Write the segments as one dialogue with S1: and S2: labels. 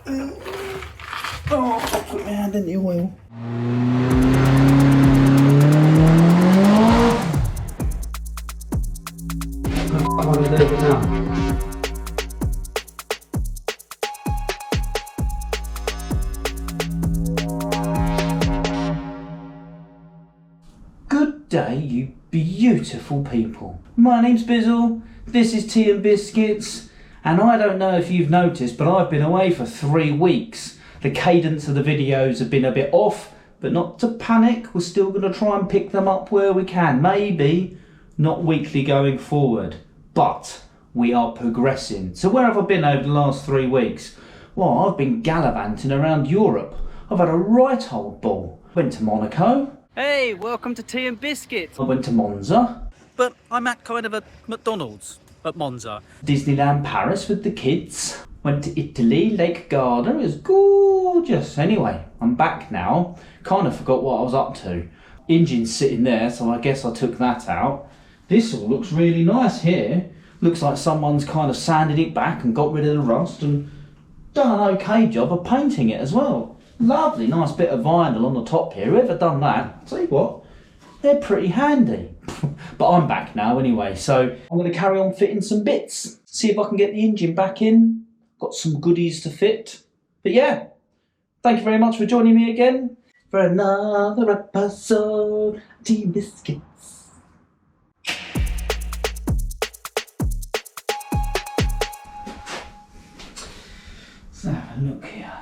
S1: Oh, put my hand in the oil. What do I do now? Good day, you beautiful people. My name's Bizzle, this is Tea and Bizz-Kits, and I don't know if you've noticed, but I've been away for 3 weeks. The cadence of the videos have been a bit off, but not to panic, we're still going to try and pick them up where we can. Maybe not weekly going forward, but we are progressing. So where have I been over the last 3 weeks? Well, I've been gallivanting around Europe. I've had a right old ball. Went to Monaco.
S2: Hey, welcome to Tea and Bizz-Kits.
S1: I went to Monza.
S2: But I'm at kind of a McDonald's at Monza.
S1: Disneyland Paris with the kids. Went to Italy, Lake Garda. It was gorgeous. Anyway, I'm back now. Kind of forgot what I was up to. Engine's sitting there, so I guess I took that out. This all looks really nice here. Looks like someone's kind of sanded it back and got rid of the rust and done an okay job of painting it as well. Lovely, nice bit of vinyl on the top here. Whoever done that, tell you what, they're pretty handy. But I'm back now anyway, so I'm going to carry on fitting some bits. See if I can get the engine back in. Got some goodies to fit. But yeah, thank you very much for joining me again for another episode of Tea and Bizz-Kits. Let's have a look here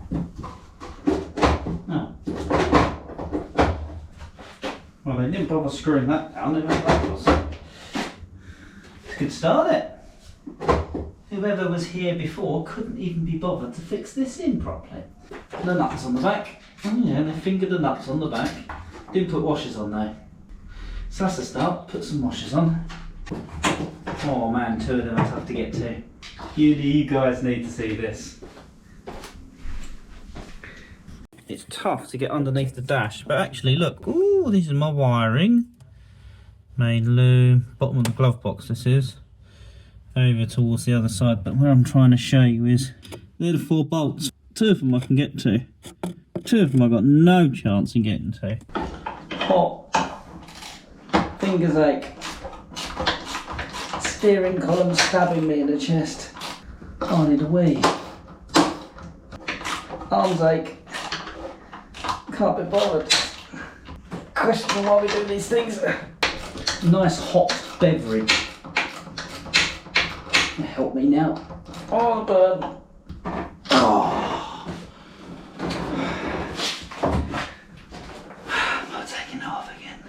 S1: then. Oh. Well, they didn't bother screwing that down, they went backwards. It's a good start, it. Whoever was here before couldn't even be bothered to fix this in properly. The nuts on the back. Oh yeah, they fingered the nuts on the back. Didn't put washers on though. So that's a start, put some washers on. Oh man, 2 of them are tough to get to. You guys need to see this. It's tough to get underneath the dash, but actually look, ooh, this is my wiring. Main loom, bottom of the glove box this is. Over towards the other side, but where I'm trying to show you is, they're the 4 bolts. 2 of them I can get to. 2 of them I've got no chance in getting to. Hot. Fingers ache. Steering column stabbing me in the chest. Oh, I need a wee. Arms ache. Can't be bothered. Question why we do these things. Nice hot beverage. Help me now. Oh, burn. Oh. I'm not taking it off again.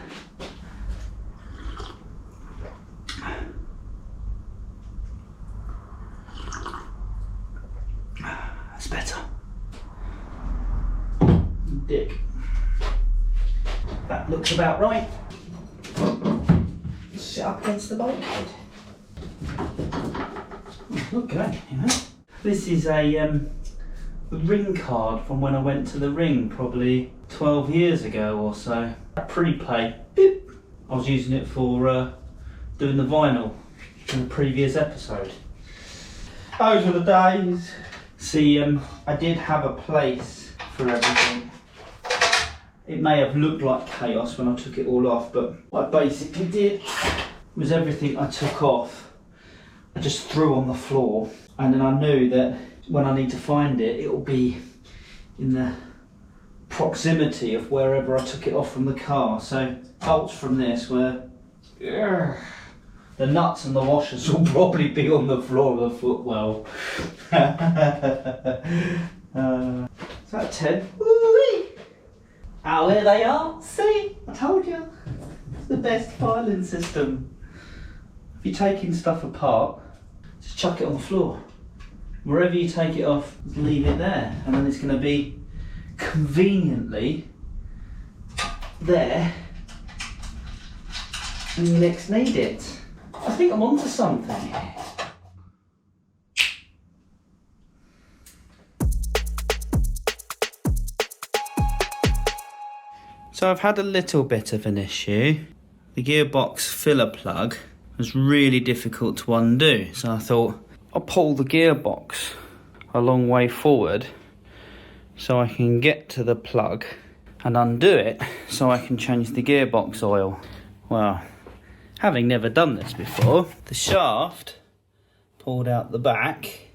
S1: That's better. Dick. That looks about right. Sit up against the bulkhead. Okay, you know. This is a ring card from when I went to the ring probably 12 years ago or so. A pre-play. Beep. I was using it for doing the vinyl in the previous episode. Those were the days. See, I did have a place for everything. It may have looked like chaos when I took it all off, but what I basically did was everything I took off, I just threw on the floor, and then I knew that when I need to find it, it'll be in the proximity of wherever I took it off from the car. So bolts from this were, the nuts and the washers will probably be on the floor of the footwell. Is that 10? Woo-wee. Oh, here they are. See, I told you. It's the best filing system. If you're taking stuff apart, just chuck it on the floor. Wherever you take it off, just leave it there, and then it's going to be conveniently there when you next need it. I think I'm onto something here. So I've had a little bit of an issue. The gearbox filler plug was really difficult to undo, so I thought I'll pull the gearbox a long way forward so I can get to the plug and undo it so I can change the gearbox oil. Well, having never done this before, the shaft pulled out the back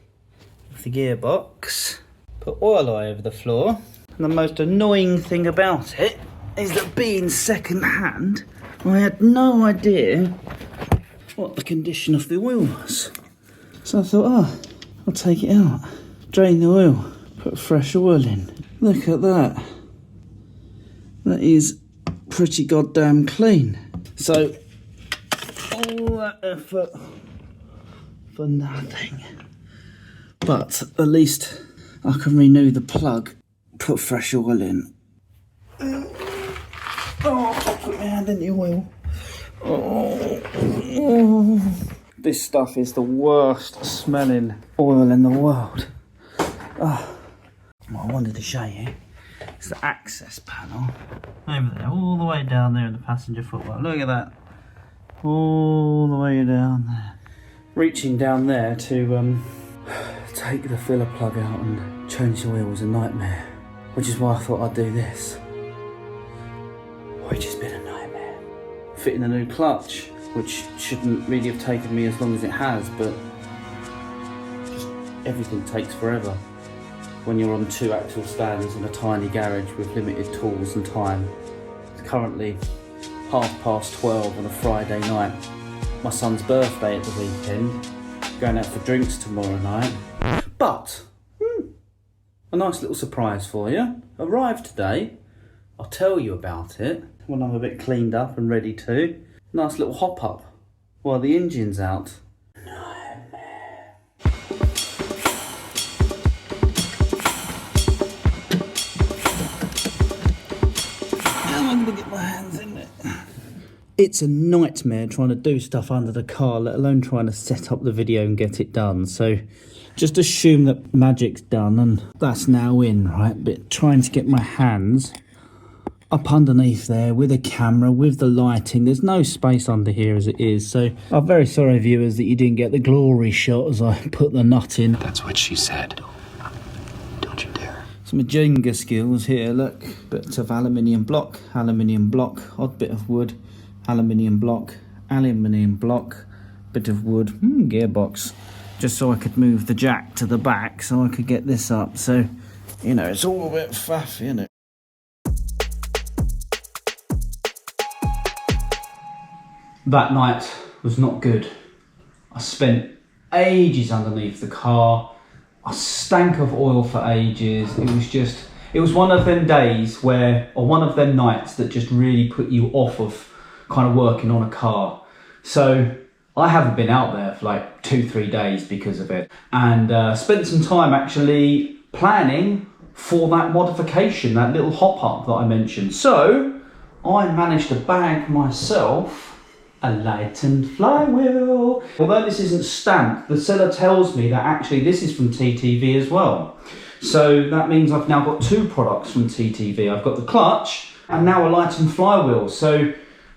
S1: of the gearbox, put oil all over the floor, and the most annoying thing about it is that being second hand, I had no idea what the condition of the oil was. So I thought, oh, I'll take it out, drain the oil, put fresh oil in. Look at that. That is pretty goddamn clean. So, all that effort for nothing. But at least I can renew the plug, put fresh oil in. Oh, I put my hand in the oil. Oh. This stuff is the worst smelling oil in the world. Oh. What I wanted to show you is the access panel over there, all the way down there in the passenger footwell. Look at that. All the way down there. Reaching down there to take the filler plug out and change the oil was a nightmare. Which is why I thought I'd do this. Which has been a nightmare. Fitting a new clutch, which shouldn't really have taken me as long as it has, but just everything takes forever when you're on 2 axle stands in a tiny garage with limited tools and time. It's currently 12:30 on a Friday night. My son's birthday at the weekend. Going out for drinks tomorrow night. But a nice little surprise for you. Arrived today. I'll tell you about it when I'm a bit cleaned up and ready to. Nice little hop up while the engine's out. Nightmare. I'm gonna get my hands in it. It's a nightmare trying to do stuff under the car, let alone trying to set up the video and get it done. So just assume that magic's done and that's now in, right? But trying to get my hands up underneath there with a camera, with the lighting. There's no space under here as it is. So I'm very sorry, viewers, that you didn't get the glory shot as I put the nut in.
S3: That's what she said. Don't you dare.
S1: Some Jenga skills here, look. Bit of aluminium block, odd bit of wood, aluminium block, bit of wood, gearbox. Just so I could move the jack to the back so I could get this up. So, you know, it's all a bit faffy, isn't it? That night was not good. I spent ages underneath the car. I stank of oil for ages. It was one of them days or one of them nights that just really put you off of kind of working on a car. So I haven't been out there for like 2-3 days because of it, and spent some time actually planning for that modification, that little hop up that I mentioned. So I managed to bag myself a lightened flywheel. Although this isn't stamped, the seller tells me that actually this is from TTV as well. So that means I've now got 2 products from TTV. I've got the clutch and now a lightened flywheel. So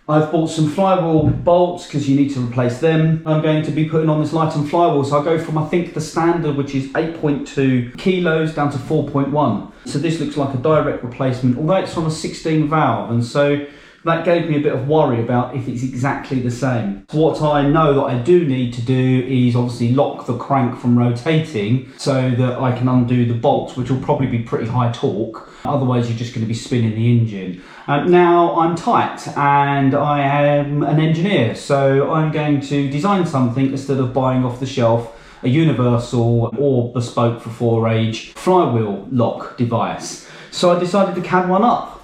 S1: I've bought some flywheel bolts because you need to replace them. I'm going to be putting on this lightened flywheel. So I go from, I think, the standard, which is 8.2 kilos down to 4.1. So this looks like a direct replacement, although it's from a 16 valve. And so that gave me a bit of worry about if it's exactly the same. What I know that I do need to do is obviously lock the crank from rotating so that I can undo the bolts, which will probably be pretty high torque. Otherwise, you're just going to be spinning the engine. Now I'm tight and I am an engineer, so I'm going to design something instead of buying off the shelf a universal or bespoke for 4-age flywheel lock device. So I decided to CAD one up.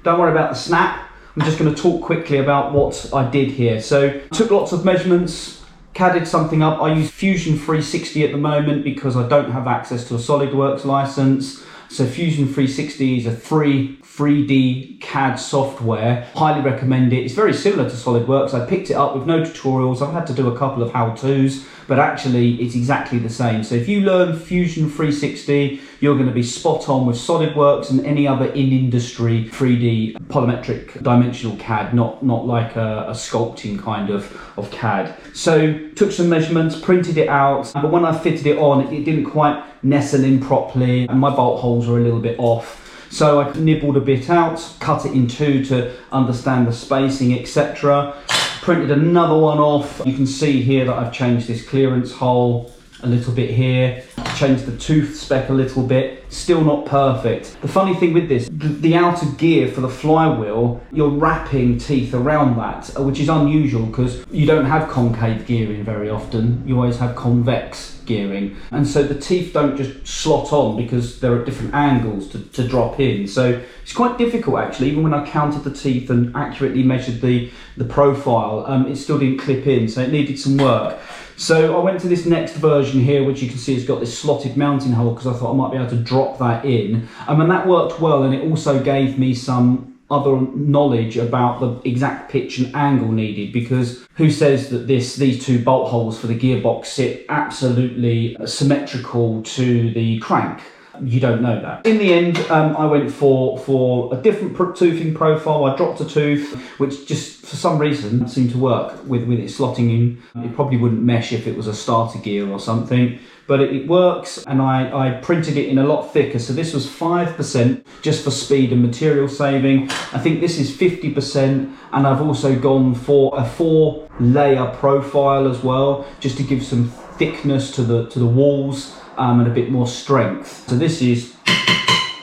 S1: Don't worry about the snap. I'm just going to talk quickly about what I did here. So I took lots of measurements, CAD'd something up. I use Fusion 360 at the moment because I don't have access to a SolidWorks license. So Fusion 360 is a free 3D CAD software. Highly recommend it. It's very similar to SolidWorks. I picked it up with no tutorials. I've had to do a couple of how-tos, but actually it's exactly the same. So if you learn Fusion 360, you're going to be spot on with SolidWorks and any other in-industry 3D polymetric dimensional CAD, not like a sculpting kind of CAD. So took some measurements, printed it out, but when I fitted it on, it didn't quite nestle in properly and my bolt holes were a little bit off. So I nibbled a bit out, cut it in two to understand the spacing, etc. Printed another one off. You can see here that I've changed this clearance hole a little bit here, changed the tooth spec a little bit, still not perfect. The funny thing with this, the outer gear for the flywheel, you're wrapping teeth around that, which is unusual because you don't have concave gearing very often, you always have convex gearing. And so the teeth don't just slot on because they're at different angles to drop in. So it's quite difficult actually, even when I counted the teeth and accurately measured the profile, it still didn't clip in, so it needed some work. So I went to this next version here, which you can see has got this slotted mounting hole because I thought I might be able to drop that in. And that worked well, and it also gave me some other knowledge about the exact pitch and angle needed, because who says that these two bolt holes for the gearbox sit absolutely symmetrical to the crank? You don't know that. In the end, I went for a different toothing profile. I dropped a tooth, which just for some reason seemed to work with it slotting in. It probably wouldn't mesh if it was a starter gear or something, but it works, and I printed it in a lot thicker. So this was 5% just for speed and material saving. I think this is 50%, and I've also gone for a 4-layer profile as well, just to give some thickness to the walls. And a bit more strength. So this is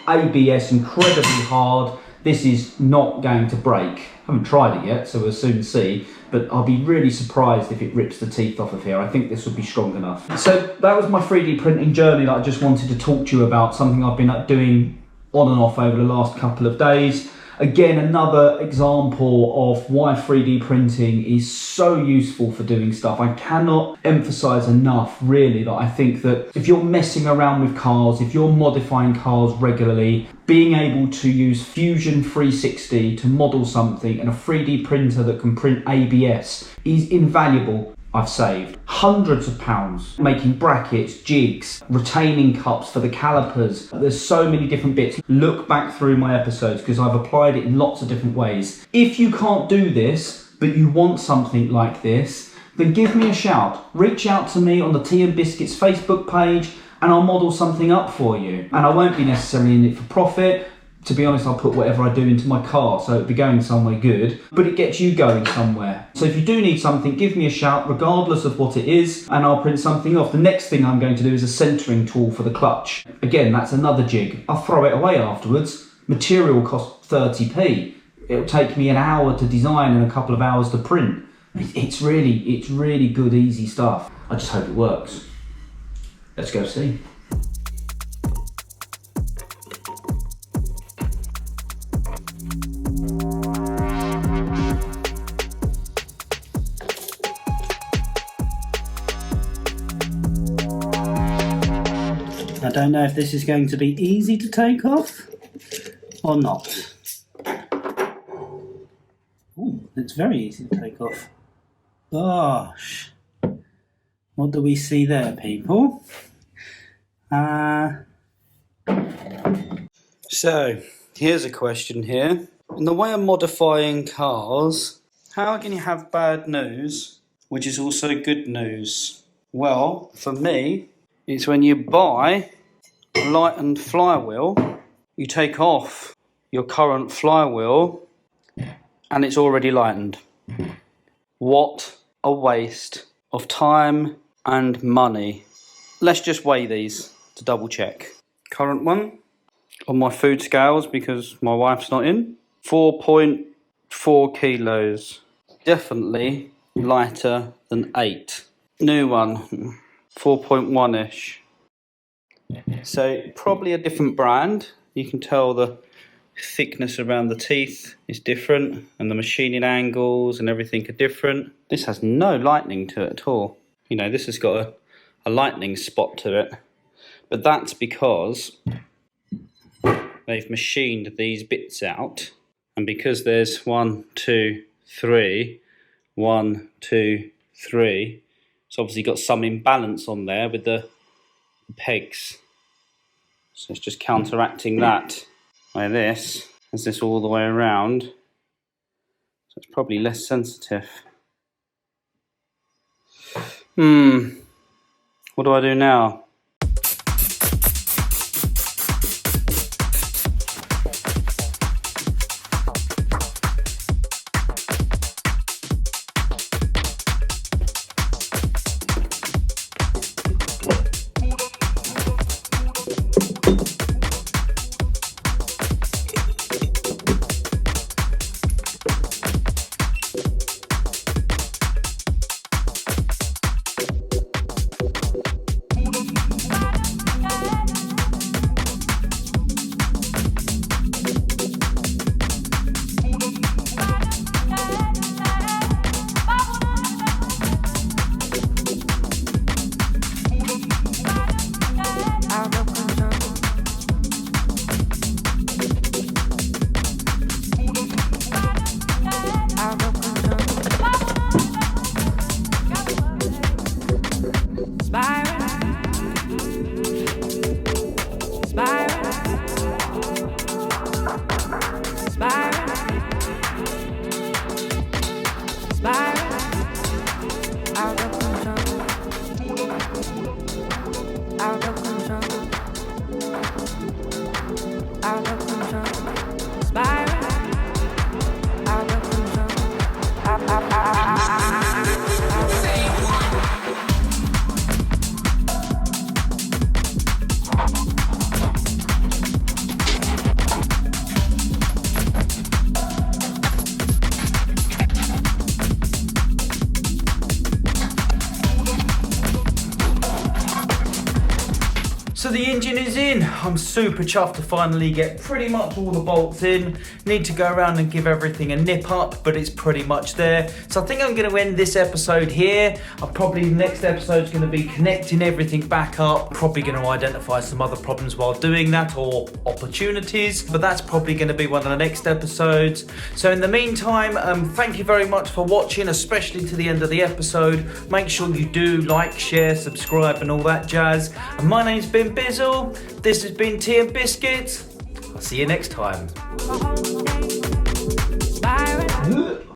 S1: ABS, incredibly hard. This is not going to break. I haven't tried it yet, so we'll soon see, but I'll be really surprised if it rips the teeth off of here. I think this will be strong enough. So that was my 3D printing journey that I just wanted to talk to you about, something I've been doing on and off over the last couple of days. Again, another example of why 3D printing is so useful for doing stuff. I cannot emphasize enough, really, that I think that if you're messing around with cars, if you're modifying cars regularly, being able to use Fusion 360 to model something and a 3D printer that can print ABS is invaluable. I've saved hundreds of pounds making brackets, jigs, retaining cups for the calipers. There's so many different bits. Look back through my episodes because I've applied it in lots of different ways. If you can't do this, but you want something like this, then give me a shout. Reach out to me on the Tea and Biscuits Facebook page and I'll model something up for you. And I won't be necessarily in it for profit. To be honest, I'll put whatever I do into my car, so it'll be going somewhere good, but it gets you going somewhere. So if you do need something, give me a shout, regardless of what it is, and I'll print something off. The next thing I'm going to do is a centering tool for the clutch. Again, that's another jig. I'll throw it away afterwards. Material costs 30p. It'll take me an hour to design and a couple of hours to print. It's really good, easy stuff. I just hope it works. Let's go see. I don't know if this is going to be easy to take off or not. Ooh, it's very easy to take off. Gosh. What do we see there, people? So, here's a question here. In the way of modifying cars, how can you have bad news, which is also good news? Well, for me, it's when you buy a lightened flywheel, you take off your current flywheel and it's already lightened. What a waste of time and money. Let's just weigh these to double check. Current one on my food scales because my wife's not in, 4.4 kilos. Definitely lighter than 8. New one, 4.1-ish. So probably a different brand. You can tell the thickness around the teeth is different and the machining angles and everything are different. This has no lightning to it at all. You know, this has got a lightning spot to it, but that's because they've machined these bits out, and because there's 1, 2, 3, 1, 2, 3, it's obviously got some imbalance on there with the pegs. So it's just counteracting that by this, as this all the way around. So it's probably less sensitive. What do I do now? So the engine is in. I'm super chuffed to finally get pretty much all the bolts in. Need to go around and give everything a nip up, but it's pretty much there. So I think I'm going to end this episode here. The next episode is going to be connecting everything back up. Probably going to identify some other problems while doing that, or opportunities, but that's probably going to be one of the next episodes. So in the meantime, thank you very much for watching, especially to the end of the episode. Make sure you do like, share, subscribe and all that jazz. And my name's been Bizzle. This has been Tea and Biscuits. I'll see you next time.